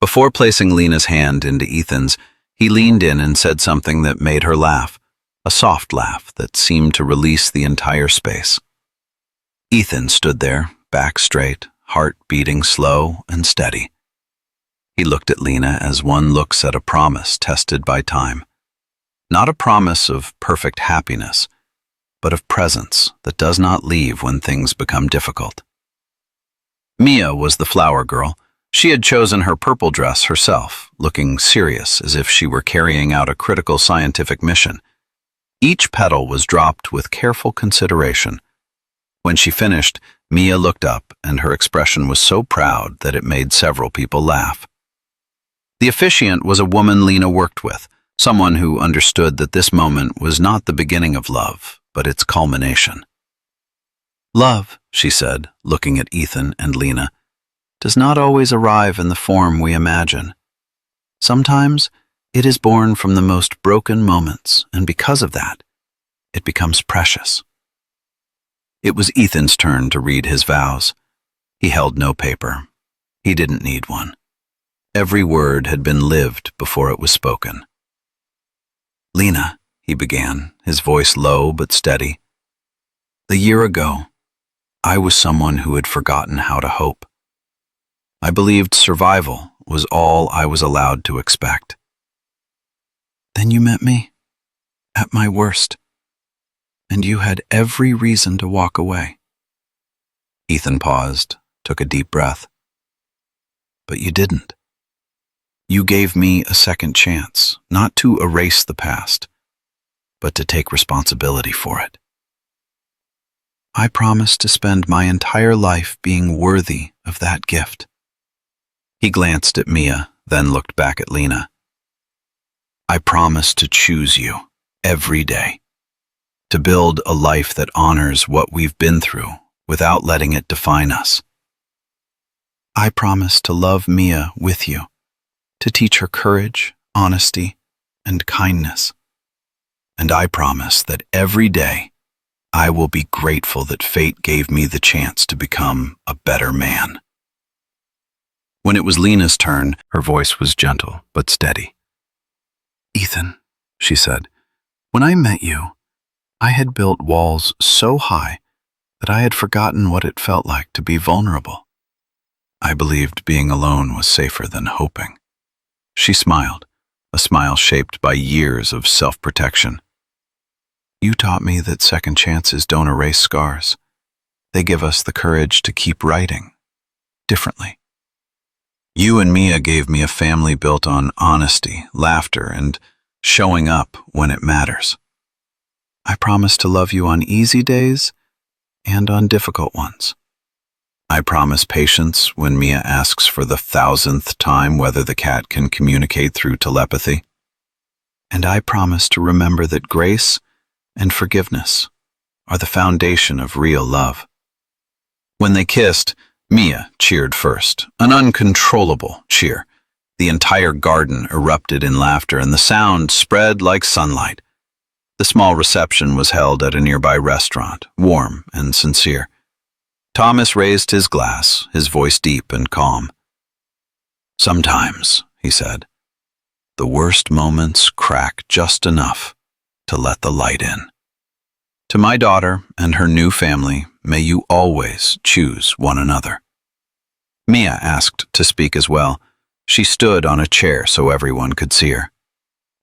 Before placing Lena's hand into Ethan's, he leaned in and said something that made her laugh, a soft laugh that seemed to release the entire space. Ethan stood there, back straight, heart beating slow and steady. He looked at Lena as one looks at a promise tested by time. Not a promise of perfect happiness, but of presence that does not leave when things become difficult. Mia was the flower girl. She had chosen her purple dress herself, looking serious as if she were carrying out a critical scientific mission. Each petal was dropped with careful consideration. When she finished, Mia looked up, and her expression was so proud that it made several people laugh. The officiant was a woman Lena worked with, someone who understood that this moment was not the beginning of love, but its culmination. Love, she said, looking at Ethan and Lena, does not always arrive in the form we imagine. Sometimes it is born from the most broken moments, and because of that, it becomes precious. It was Ethan's turn to read his vows. He held no paper. He didn't need one. Every word had been lived before it was spoken. Lena, he began, his voice low but steady. A year ago, I was someone who had forgotten how to hope. I believed survival was all I was allowed to expect. Then you met me, at my worst, and you had every reason to walk away. Ethan paused, took a deep breath. But you didn't. You gave me a second chance, not to erase the past, but to take responsibility for it. I promised to spend my entire life being worthy of that gift. He glanced at Mia, then looked back at Lena. I promise to choose you every day, to build a life that honors what we've been through without letting it define us. I promise to love Mia with you, to teach her courage, honesty, and kindness. And I promise that every day I will be grateful that fate gave me the chance to become a better man. When it was Lena's turn, her voice was gentle but steady. Ethan, she said, when I met you, I had built walls so high that I had forgotten what it felt like to be vulnerable. I believed being alone was safer than hoping. She smiled, a smile shaped by years of self-protection. You taught me that second chances don't erase scars. They give us the courage to keep writing differently. You and Mia gave me a family built on honesty, laughter, and showing up when it matters. I promise to love you on easy days and on difficult ones. I promise patience when Mia asks for the 1,000th time whether the cat can communicate through telepathy. And I promise to remember that grace and forgiveness are the foundation of real love. When they kissed, Mia cheered first, an uncontrollable cheer. The entire garden erupted in laughter, and the sound spread like sunlight. The small reception was held at a nearby restaurant, warm and sincere. Thomas raised his glass, his voice deep and calm. Sometimes, he said, the worst moments crack just enough to let the light in. To my daughter and her new family, may you always choose one another. Mia asked to speak as well. She stood on a chair so everyone could see her.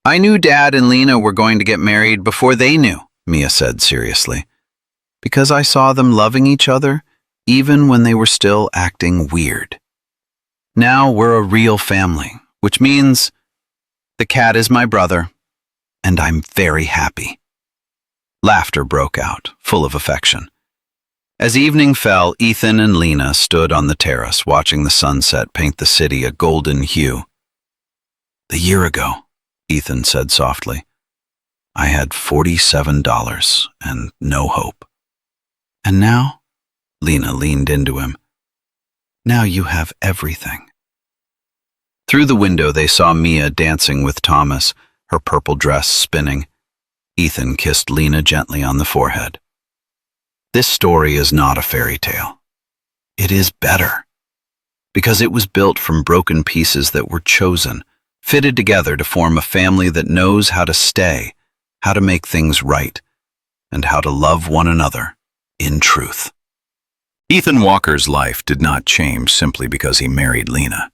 I knew Dad and Lena were going to get married before they knew, Mia said seriously, because I saw them loving each other even when they were still acting weird. Now we're a real family, which means the cat is my brother, and I'm very happy. Laughter broke out, full of affection. As evening fell, Ethan and Lena stood on the terrace watching the sunset paint the city a golden hue. A year ago, Ethan said softly, I had $47 and no hope. And now? Lena leaned into him. Now you have everything. Through the window they saw Mia dancing with Thomas, her purple dress spinning. Ethan kissed Lena gently on the forehead. This story is not a fairy tale. It is better, because it was built from broken pieces that were chosen, fitted together to form a family that knows how to stay, how to make things right, and how to love one another in truth. Ethan Walker's life did not change simply because he married Lena.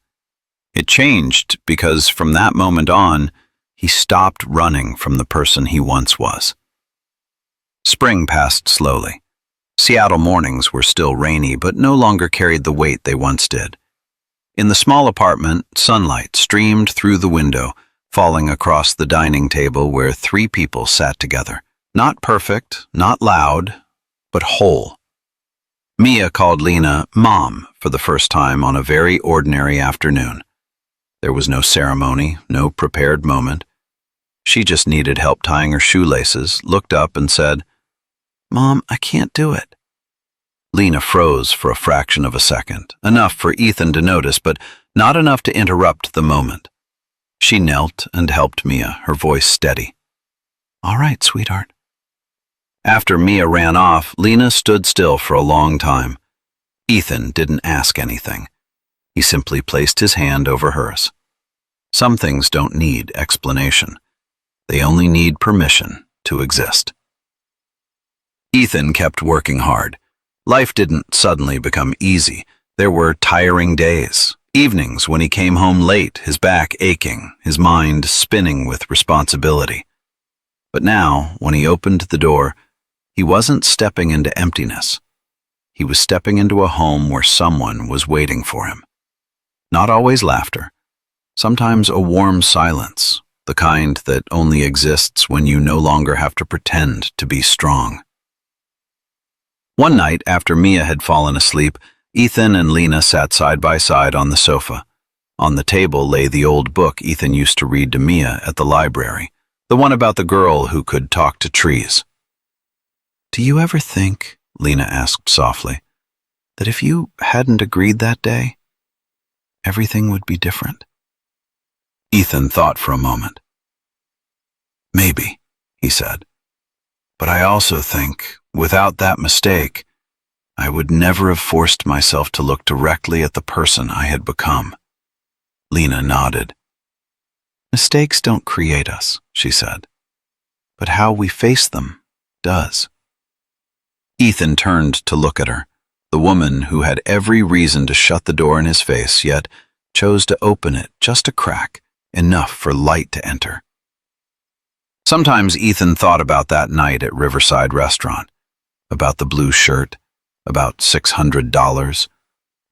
It changed because from that moment on, he stopped running from the person he once was. Spring passed slowly. Seattle mornings were still rainy, but no longer carried the weight they once did. In the small apartment, sunlight streamed through the window, falling across the dining table where 3 people sat together. Not perfect, not loud, but whole. Mia called Lena Mom for the first time on a very ordinary afternoon. There was no ceremony, no prepared moment. She just needed help tying her shoelaces, looked up and said, Mom, I can't do it. Lena froze for a fraction of a second, enough for Ethan to notice, but not enough to interrupt the moment. She knelt and helped Mia, her voice steady. All right, sweetheart. After Mia ran off, Lena stood still for a long time. Ethan didn't ask anything. He simply placed his hand over hers. Some things don't need explanation. They only need permission to exist. Ethan kept working hard. Life didn't suddenly become easy. There were tiring days, evenings when he came home late, his back aching, his mind spinning with responsibility. But now, when he opened the door, he wasn't stepping into emptiness. He was stepping into a home where someone was waiting for him. Not always laughter, sometimes a warm silence, the kind that only exists when you no longer have to pretend to be strong. One night, after Mia had fallen asleep, Ethan and Lena sat side by side on the sofa. On the table lay the old book Ethan used to read to Mia at the library, the one about the girl who could talk to trees. Do you ever think, Lena asked softly, that if you hadn't agreed that day, everything would be different? Ethan thought for a moment. Maybe, he said. But I also think, without that mistake, I would never have forced myself to look directly at the person I had become. Lena nodded. Mistakes don't create us, she said, but how we face them does. Ethan turned to look at her, the woman who had every reason to shut the door in his face, yet chose to open it just a crack, enough for light to enter. Sometimes Ethan thought about that night at Riverside Restaurant, about the blue shirt, about $600,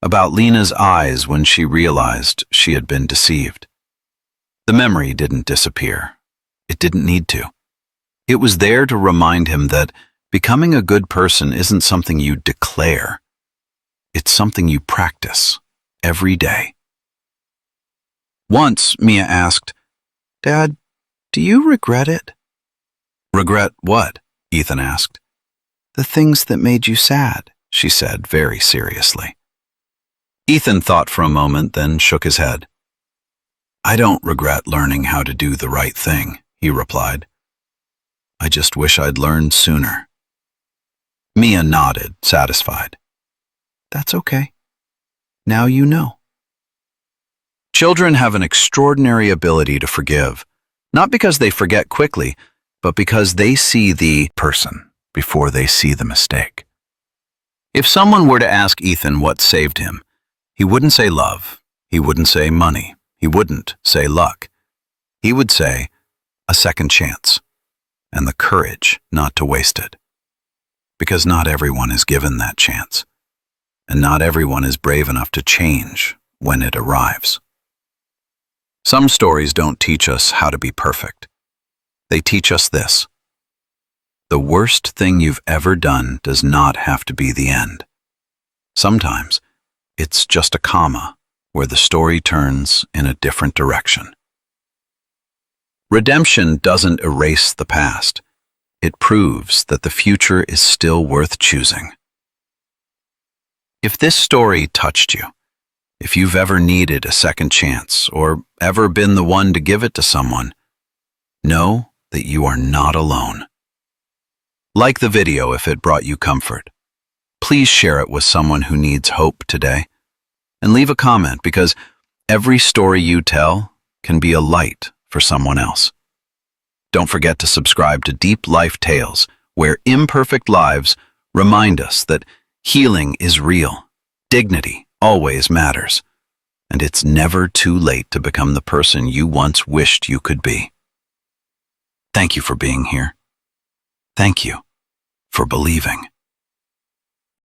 about Lena's eyes when she realized she had been deceived. The memory didn't disappear. It didn't need to. It was there to remind him that becoming a good person isn't something you declare. It's something you practice every day. Once, Mia asked, Dad, do you regret it? Regret what? Ethan asked. The things that made you sad, she said very seriously. Ethan thought for a moment, then shook his head. I don't regret learning how to do the right thing, he replied. I just wish I'd learned sooner. Mia nodded, satisfied. That's okay. Now you know. Children have an extraordinary ability to forgive, not because they forget quickly, but because they see the person before they see the mistake. If someone were to ask Ethan what saved him, he wouldn't say love, he wouldn't say money, he wouldn't say luck. He would say a second chance, and the courage not to waste it. Because not everyone is given that chance, and not everyone is brave enough to change when it arrives. Some stories don't teach us how to be perfect. They teach us this. The worst thing you've ever done does not have to be the end. Sometimes, it's just a comma where the story turns in a different direction. Redemption doesn't erase the past. It proves that the future is still worth choosing. If this story touched you, if you've ever needed a second chance or ever been the one to give it to someone, know that you are not alone. Like the video if it brought you comfort. Please share it with someone who needs hope today. And leave a comment because every story you tell can be a light for someone else. Don't forget to subscribe to Deep Life Tales, where imperfect lives remind us that healing is real, dignity always matters, and it's never too late to become the person you once wished you could be. Thank you for being here. Thank you for believing.